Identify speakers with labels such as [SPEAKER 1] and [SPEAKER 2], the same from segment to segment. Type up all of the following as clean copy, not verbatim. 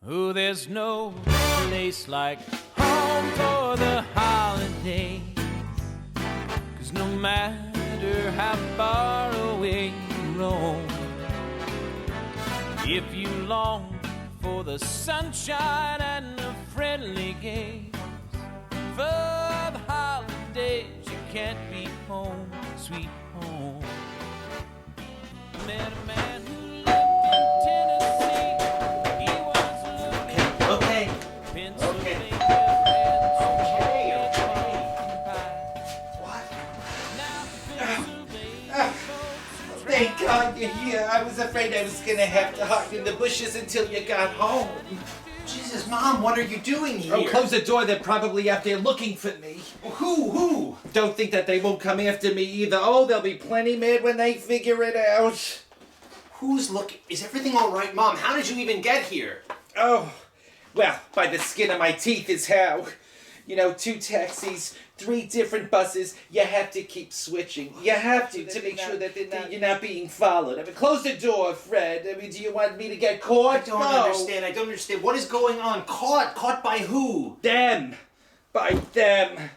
[SPEAKER 1] Oh, there's no place like home for the holidays, 'cause no matter how far away you roam, if you long for the sunshine and the friendly gaze, for the holidays you can't be home, sweet home. I met a man who lived in Tennessee. He was looking
[SPEAKER 2] Okay.
[SPEAKER 1] Pennsylvania.
[SPEAKER 2] What?
[SPEAKER 1] Now Pennsylvania folks
[SPEAKER 2] Thank God you're here. I was afraid I was gonna have to hide in the bushes until you got home.
[SPEAKER 3] Jesus, Mom, what are you doing here?
[SPEAKER 2] Oh, close the door. They're probably out there looking for me.
[SPEAKER 3] Who?
[SPEAKER 2] Don't think that they won't come after me either. Oh, they'll be plenty mad when they figure it out.
[SPEAKER 3] Who's looking? Is everything all right, Mom? How did you even get here?
[SPEAKER 2] Oh, well, by the skin of my teeth is how. You know, 2 taxis, 3 different buses. You have to keep switching. You have to make sure that you're not being followed. I mean, close the door, Fred. I mean, do you want me to get caught?
[SPEAKER 3] I don't understand. What is going on? Caught by who?
[SPEAKER 2] Them. By them.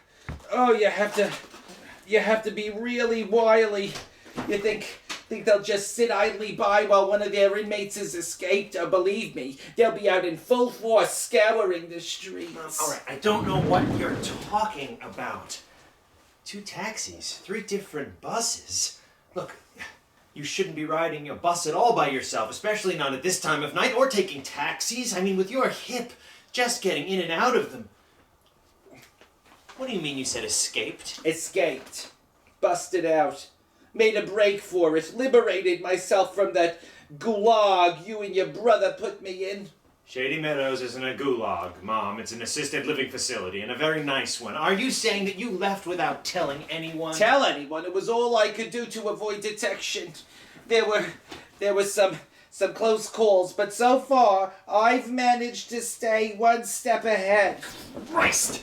[SPEAKER 2] Oh, you have to be really wily. You think they'll just sit idly by while one of their inmates has escaped? Oh, believe me, they'll be out in full force scouring the streets.
[SPEAKER 3] All right, I don't know what you're talking about. 2 taxis, 3 different buses. Look, you shouldn't be riding a bus at all by yourself, especially not at this time of night, or taking taxis. I mean, with your hip, just getting in and out of them. What do you mean you said escaped?
[SPEAKER 2] Escaped. Busted out. Made a break for it. Liberated myself from that gulag you and your brother put me in.
[SPEAKER 3] Shady Meadows isn't a gulag, Mom. It's an assisted living facility, and a very nice one. Are you saying that you left without telling anyone?
[SPEAKER 2] Tell anyone. It was all I could do to avoid detection. There were some close calls, but so far I've managed to stay one step ahead.
[SPEAKER 3] Christ!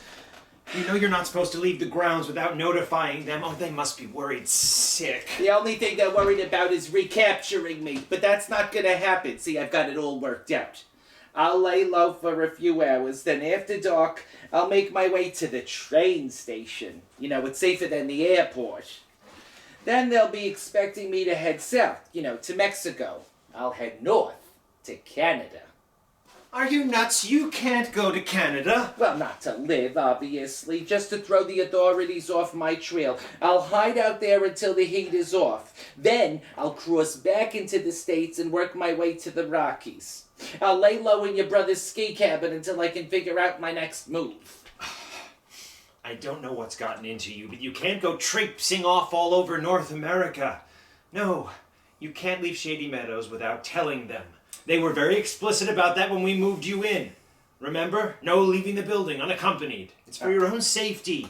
[SPEAKER 3] You know you're not supposed to leave the grounds without notifying them. Oh, they must be worried sick.
[SPEAKER 2] The only thing they're worried about is recapturing me, but that's not gonna happen. See, I've got it all worked out. I'll lay low for a few hours, then after dark, I'll make my way to the train station. You know, it's safer than the airport. Then they'll be expecting me to head south, to Mexico. I'll head north to Canada.
[SPEAKER 3] Are you nuts? You can't go to Canada.
[SPEAKER 2] Well, not to live, obviously, just to throw the authorities off my trail. I'll hide out there until the heat is off. Then I'll cross back into the States and work my way to the Rockies. I'll lay low in your brother's ski cabin until I can figure out my next move.
[SPEAKER 3] I don't know what's gotten into you, but you can't go traipsing off all over North America. No, you can't leave Shady Meadows without telling them. They were very explicit about that when we moved you in. Remember? No leaving the building unaccompanied. It's for your own safety.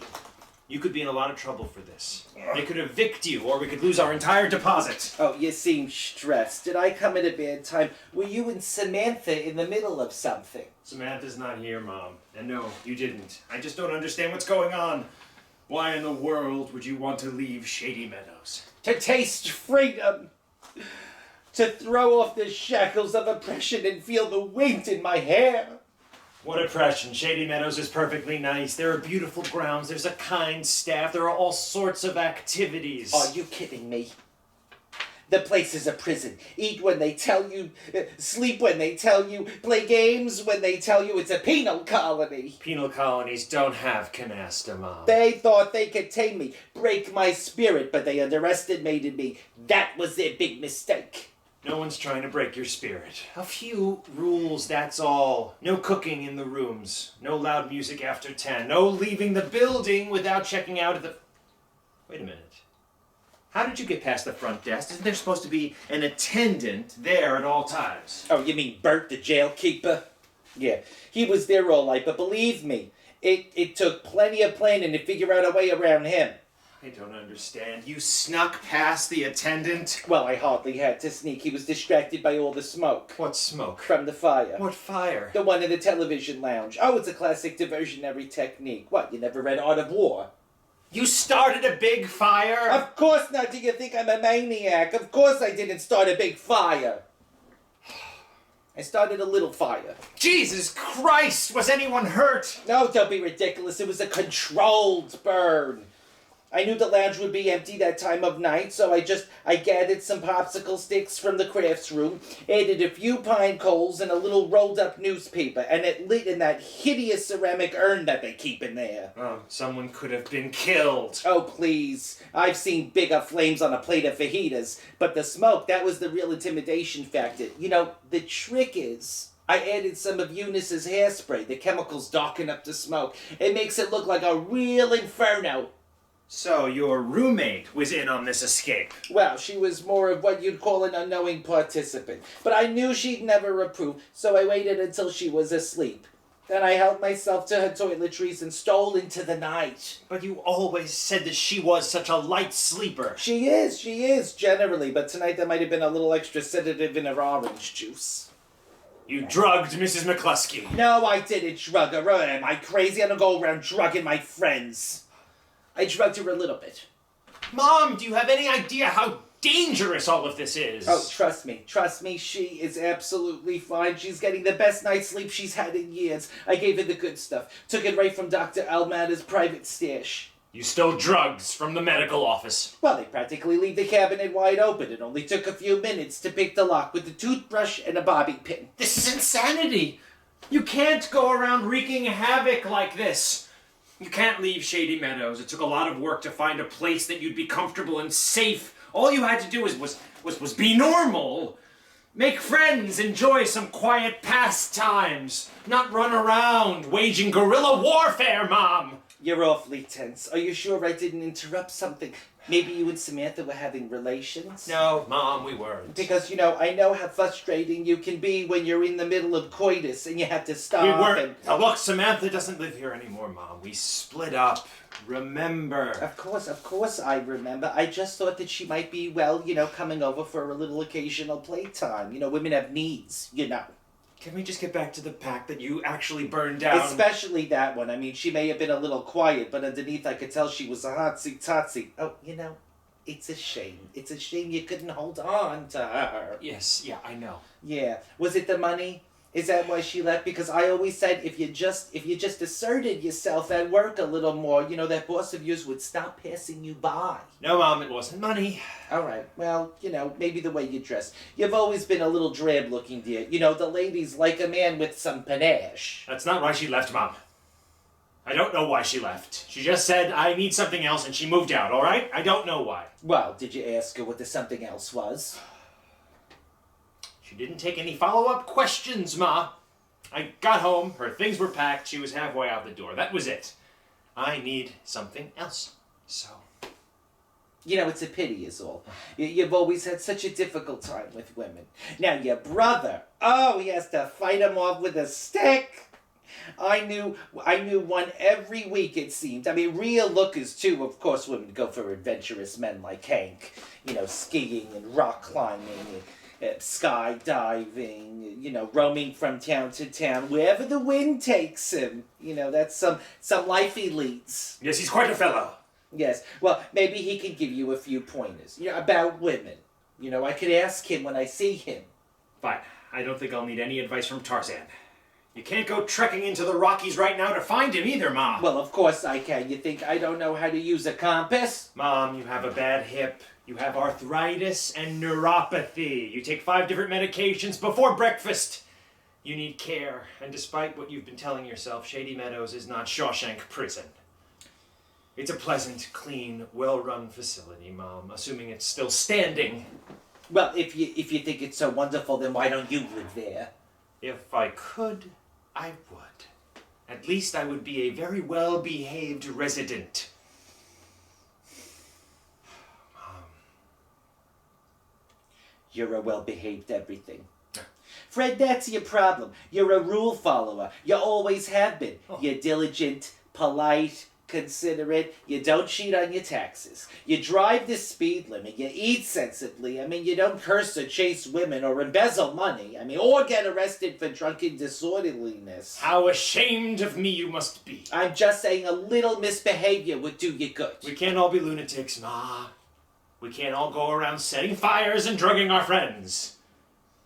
[SPEAKER 3] You could be in a lot of trouble for this. They could evict you, or we could lose our entire deposit.
[SPEAKER 2] Oh, you seem stressed. Did I come at a bad time? Were you and Samantha in the middle of something?
[SPEAKER 3] Samantha's not here, Mom. And no, you didn't. I just don't understand what's going on. Why in the world would you want to leave Shady Meadows?
[SPEAKER 2] To taste freedom. To throw off the shackles of oppression and feel the wind in my hair.
[SPEAKER 3] What oppression? Shady Meadows is perfectly nice. There are beautiful grounds. There's a kind staff. There are all sorts of activities.
[SPEAKER 2] Are you kidding me? The place is a prison. Eat when they tell you, sleep when they tell you, play games when they tell you. It's a penal colony.
[SPEAKER 3] Penal colonies don't have canasta, Mom.
[SPEAKER 2] They thought they could tame me, break my spirit, but they underestimated me. That was their big mistake.
[SPEAKER 3] No one's trying to break your spirit. A few rules, that's all. No cooking in the rooms. No loud music after 10. No leaving the building without checking out at the... Wait a minute. How did you get past the front desk? Isn't there supposed to be an attendant there at all times?
[SPEAKER 2] Oh, you mean Bert, the jailkeeper? Yeah, he was there all right, but believe me, it took plenty of planning to figure out a way around him.
[SPEAKER 3] I don't understand. You snuck past the attendant?
[SPEAKER 2] Well, I hardly had to sneak. He was distracted by all the smoke.
[SPEAKER 3] What smoke?
[SPEAKER 2] From the fire.
[SPEAKER 3] What fire?
[SPEAKER 2] The one in the television lounge. Oh, it's a classic diversionary technique. What, you never read Art of War?
[SPEAKER 3] You started a big fire?
[SPEAKER 2] Of course not. Do you think I'm a maniac? Of course I didn't start a big fire. I started a little fire.
[SPEAKER 3] Jesus Christ! Was anyone hurt?
[SPEAKER 2] No, don't be ridiculous. It was a controlled burn. I knew the lounge would be empty that time of night, so I gathered some popsicle sticks from the crafts room, added a few pine coals and a little rolled up newspaper, and it lit in that hideous ceramic urn that they keep in there.
[SPEAKER 3] Oh, someone could have been killed.
[SPEAKER 2] Oh, please. I've seen bigger flames on a plate of fajitas, but the smoke, that was the real intimidation factor. You know, the trick is, I added some of Eunice's hairspray. The chemicals darken up the smoke. It makes it look like a real inferno.
[SPEAKER 3] So your roommate was in on this escape?
[SPEAKER 2] Well, she was more of what you'd call an unknowing participant. But I knew she'd never approve, so I waited until she was asleep. Then I helped myself to her toiletries and stole into the night.
[SPEAKER 3] But you always said that she was such a light sleeper.
[SPEAKER 2] She is, generally. But tonight there might have been a little extra sedative in her orange juice.
[SPEAKER 3] You drugged Mrs. McCluskey.
[SPEAKER 2] No, I didn't drug her. Am I crazy? I don't go around drugging my friends. I drugged her a little bit.
[SPEAKER 3] Mom, do you have any idea how dangerous all of this is?
[SPEAKER 2] Oh, trust me, she is absolutely fine. She's getting the best night's sleep she's had in years. I gave her the good stuff. Took it right from Dr. Almada's private stash.
[SPEAKER 3] You stole drugs from the medical office.
[SPEAKER 2] Well, they practically leave the cabinet wide open. It only took a few minutes to pick the lock with a toothbrush and a bobby pin.
[SPEAKER 3] This is insanity! You can't go around wreaking havoc like this. You can't leave Shady Meadows. It took a lot of work to find a place that you'd be comfortable and safe. All you had to do was be normal. Make friends, enjoy some quiet pastimes. Not run around waging guerrilla warfare, Mom!
[SPEAKER 2] You're awfully tense. Are you sure I didn't interrupt something? Maybe you and Samantha were having relations?
[SPEAKER 3] No, Mom, we weren't.
[SPEAKER 2] Because, I know how frustrating you can be when you're in the middle of coitus and you have to stop.
[SPEAKER 3] We weren't. Now look, Samantha doesn't live here anymore, Mom. We split up. Remember.
[SPEAKER 2] Of course I remember. I just thought that she might be, coming over for a little occasional playtime. Women have needs,
[SPEAKER 3] Can we just get back to the pack that you actually burned down?
[SPEAKER 2] Especially that one. I mean, she may have been a little quiet, but underneath I could tell she was a hotsy-totsy. Oh, it's a shame. It's a shame you couldn't hold on to her.
[SPEAKER 3] Yes, yeah, I know.
[SPEAKER 2] Yeah. Was it the money? Is that why she left? Because I always said if you just asserted yourself at work a little more, that boss of yours would stop passing you by.
[SPEAKER 3] No, Mom, it wasn't money.
[SPEAKER 2] All right. Well, maybe the way you dress. You've always been a little drab-looking, dear. The ladies like a man with some panache.
[SPEAKER 3] That's not why she left, Mom. I don't know why she left. She just said, I need something else, and she moved out, all right? I don't know why.
[SPEAKER 2] Well, did you ask her what the something else was?
[SPEAKER 3] She didn't take any follow-up questions, Ma. I got home, her things were packed, she was halfway out the door. That was it. I need something else. So...
[SPEAKER 2] it's a pity is all. You've always had such a difficult time with women. Now, your brother, he has to fight him off with a stick. I knew one every week, it seemed. I mean, real lookers, too. Of course, women go for adventurous men like Hank. Skiing and rock climbing and skydiving, roaming from town to town, wherever the wind takes him. That's some life he leads.
[SPEAKER 3] Yes, he's quite a fellow.
[SPEAKER 2] Yes, well, maybe he can give you a few pointers, about women. I could ask him when I see him.
[SPEAKER 3] Fine. I don't think I'll need any advice from Tarzan. You can't go trekking into the Rockies right now to find him either, Mom.
[SPEAKER 2] Well, of course I can. You think I don't know how to use a compass?
[SPEAKER 3] Mom, you have a bad hip. You have arthritis and neuropathy. You take 5 different medications before breakfast. You need care. And despite what you've been telling yourself, Shady Meadows is not Shawshank Prison. It's a pleasant, clean, well-run facility, Mom, assuming it's still standing.
[SPEAKER 2] Well, if you think it's so wonderful, then why don't you live there?
[SPEAKER 3] If I could, I would. At least I would be a very well-behaved resident.
[SPEAKER 2] You're a well-behaved everything. Fred, that's your problem. You're a rule follower. You always have been.
[SPEAKER 3] Oh.
[SPEAKER 2] You're diligent, polite, considerate. You don't cheat on your taxes. You drive the speed limit. You eat sensibly. I mean, you don't curse or chase women or embezzle money. I mean, or get arrested for drunken disorderliness.
[SPEAKER 3] How ashamed of me you must be.
[SPEAKER 2] I'm just saying a little misbehavior would do you good.
[SPEAKER 3] We can't all be lunatics, Ma. We can't all go around setting fires and drugging our friends.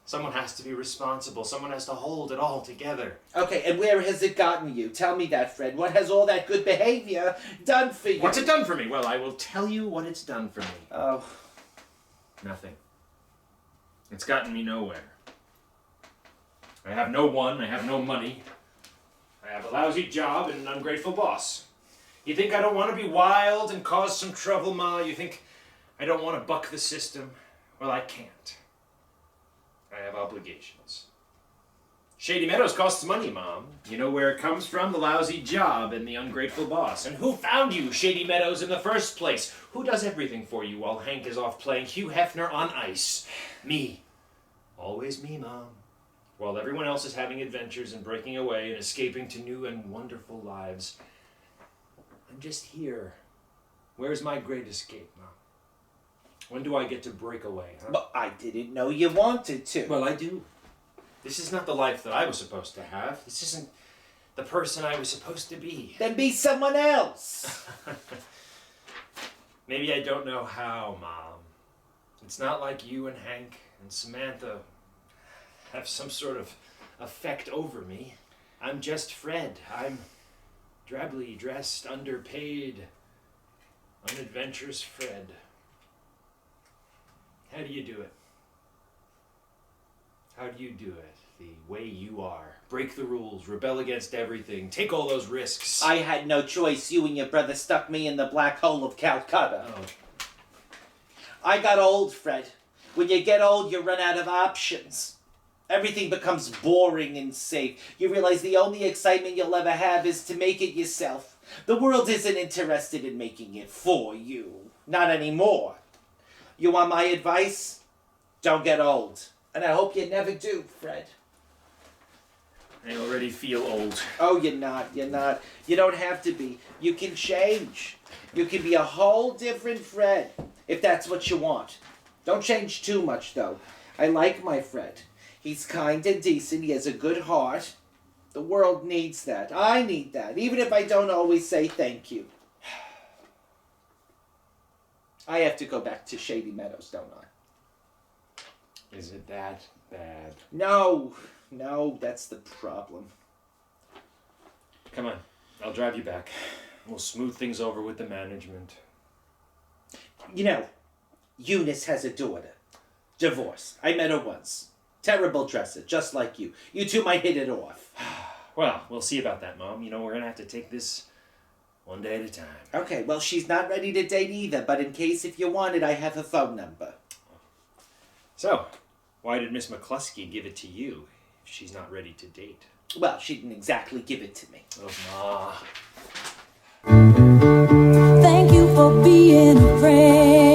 [SPEAKER 3] Someone has to be responsible. Someone has to hold it all together.
[SPEAKER 2] Okay, and where has it gotten you? Tell me that, Fred. What has all that good behavior done for you?
[SPEAKER 3] What's it done for me? Well, I will tell you what it's done for me.
[SPEAKER 2] Oh.
[SPEAKER 3] Nothing. It's gotten me nowhere. I have no one. I have no money. I have a lousy job and an ungrateful boss. You think I don't want to be wild and cause some trouble, Ma? You think I don't want to buck the system? Well, I can't. I have obligations. Shady Meadows costs money, Mom. You know where it comes from? The lousy job and the ungrateful boss. And who found you, Shady Meadows, in the first place? Who does everything for you while Hank is off playing Hugh Hefner on ice? Me. Always me, Mom. While everyone else is having adventures and breaking away and escaping to new and wonderful lives, I'm just here. Where's my great escape, Mom? When do I get to break away, huh?
[SPEAKER 2] But I didn't know you wanted to.
[SPEAKER 3] Well, I do. This is not the life that I was supposed to have. This isn't the person I was supposed to be.
[SPEAKER 2] Then be someone else.
[SPEAKER 3] Maybe I don't know how, Mom. It's not like you and Hank and Samantha have some sort of effect over me. I'm just Fred. I'm drably dressed, underpaid, unadventurous Fred. How do you do it? How do you do it the way you are? Break the rules, rebel against everything, take all those risks.
[SPEAKER 2] I had no choice. You and your brother stuck me in the black hole of Calcutta.
[SPEAKER 3] Oh.
[SPEAKER 2] I got old, Fred. When you get old, you run out of options. Everything becomes boring and safe. You realize the only excitement you'll ever have is to make it yourself. The world isn't interested in making it for you. Not anymore. You want my advice? Don't get old. And I hope you never do, Fred.
[SPEAKER 3] I already feel old.
[SPEAKER 2] Oh, you're not. You're not. You don't have to be. You can change. You can be a whole different Fred, if that's what you want. Don't change too much, though. I like my Fred. He's kind and decent. He has a good heart. The world needs that. I need that, even if I don't always say thank you. I have to go back to Shady Meadows, don't I?
[SPEAKER 3] Is it that bad?
[SPEAKER 2] No, that's the problem.
[SPEAKER 3] Come on, I'll drive you back. We'll smooth things over with the management.
[SPEAKER 2] You know, Eunice has a daughter. Divorced. I met her once. Terrible dresser, just like you. You two might hit it off.
[SPEAKER 3] Well, we'll see about that, Mom. You know, we're going to have to take this one day at a time.
[SPEAKER 2] Okay, well, she's not ready to date either, but in case if you want it, I have a phone number.
[SPEAKER 3] So, why did Miss McCluskey give it to you if she's not ready to date?
[SPEAKER 2] Well, she didn't exactly give it to me.
[SPEAKER 3] Oh, Ma.
[SPEAKER 4] Thank you for being a friend.